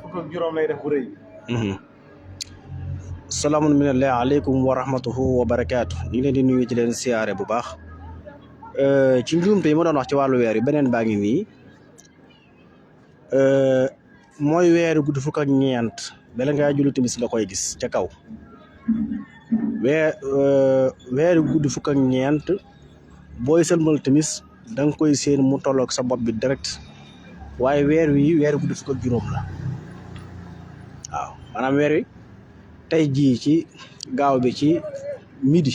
fukk ak juróom lay def bu rëy. salaamualeykum wa rahmatuhu wa barakaatu. ñu ngi leen di nuyu ci leen siyaare bu baax ci njuumte yi ma doon wax ci wàllu weer yi beneen baa ngi nii mooy weeru guddi fukk ak ñeent bala ngaa julli timis nga koy gis ca kaw weeru guddi fukk ak ñeent booy sëlmal timis da nga koy seen mu tolloog sa bopp bi direct waaye weer wi weeru guddi fukk ak juróom la waaw maanaam weer wi tey jii ci gaaw bi ci midi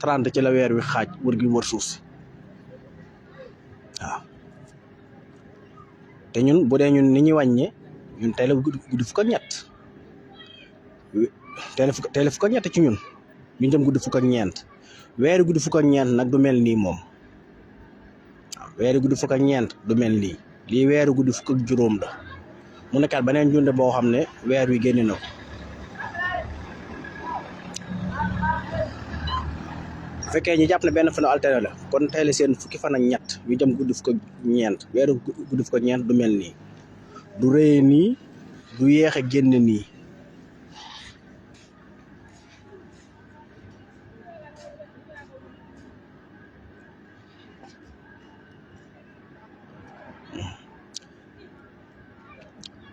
30 ci la weer wi xaaj wër gi wër suuf si waaw te ñun bu dee ñun ni ñuy wàññee ñun tey la guddi fukk ak ñett tey la fukk ak ñett ci ñun ñu jëm guddi fukk ak ñeent weeri guddi fukk ak ñeent nag du mel nii moom waaw weeri guddi fukk ak ñeent du mel nii lii weeri guddi fukk ak juróom la mu nekkaat beneen junde boo xam ne weer wi génne na ko bu fekkee ñu jàpp ne benn fan alterné la kon tey la seen fukki fan ak ñett ñu jëm guddi fukk ak ñeent weeru guddi fukk ak ñeent du mel nii du rëy nii du yéex a génn nii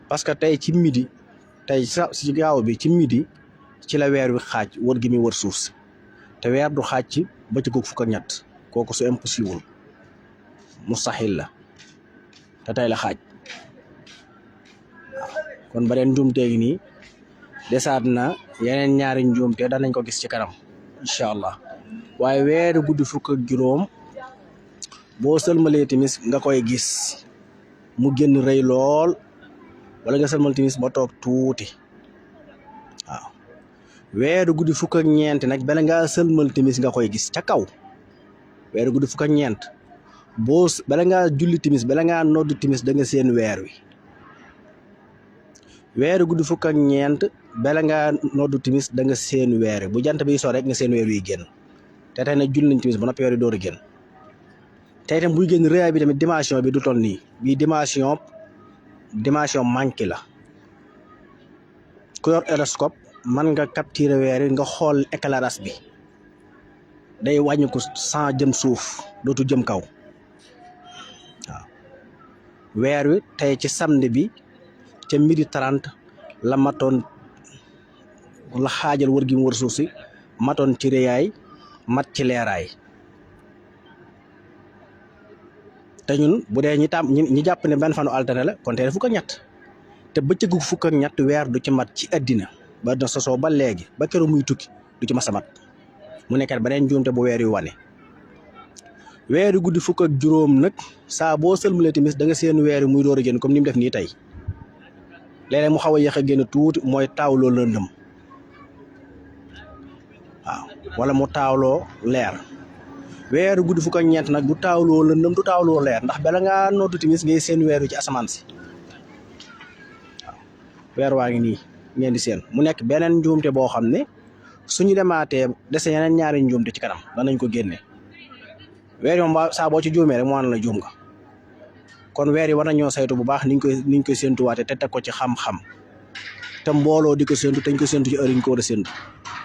parce que tey ci midi tey si gaaw bi ci midi ci la weer wi xaaj wër gi mi wër suuf si te weer du xaaj ci bëccëgu fukk ak ñett kooku su impossible mustahil la te tey la xaaj kon beneen njuumte gi nii desaat na yeneen ñaari njuumte danañ ko gis ci kanam incha allah waaye weeru guddi fukk ak juróom boo sëlmalee timis nga koy gis mu génn rëy lool wala nga sëlmal timis ba toog tuuti waaw weeru guddi fukk ak ñeent nag bala ngaa sëlmal timis nga koy gis ca kaw weeru guddi fukk ak ñeent bala ngaa julli timis bala ngaa noddu timis da nga seen weer wi weeru guddi fukk ak ñeent bala ngaa noddu timis da nga seen weer wi bu jant bi soo rek nga seen weer wi génn te tey nag julli nañ timis ba noppi weer wi door a génn tey tam buy génn rëyaay bi tamit dimension bi du toll nii bii dimension manqué la ku yor horoscope mën nga capturer weer wi nga xool éclairage bi day wàññi ko 100 jëm suuf dootu jëm kaw waaw weer wi tey ci samedi bi ca midi 30 la matoon la xaajal wër gi mu wër suuf si matoon ci rëyaay mat ci leeraay te ñun bu dee ñi jàpp ne benn fanu alterné la kon tey fukk ak ñett te bëccëgu fukk ak ñett weer du ci mat ci àddina ba na sosoo ba léegi ba keroog muy tukki du ci mas a mat mu nekkat beneen njuumte bu weer yu wane weeru guddi fukk ak juróom nag saa boo sëlmalee timis da nga seen weer muy door a génn comme ni mu def nii tey léeg-léeg mu xaw a yéex a génn tuuti mooy taawloo lëndëm waaw wala mu taawloo leer weeru guddi fukk ak ñeent nag du taawloo lëndëm du taawloo leer ndax bala ngaa noddu timis ngay seen weeru ci asamaan si waaw weer waa ngi nii ngeen di seen mu nekk beneen njuumte boo xam ne suñu demaatee dese yeneen ñaari njuumte ci kanam danañ ko génne weer yi moom saa boo ci juumee rek moo na la juum nga kon weer yi war nañoo saytu bu baax niñ koy séentuwaate te teg ko ci xam-xam te mbooloo di ko séentu te ñu ko séentu ci heure yi ñu ko war a séentu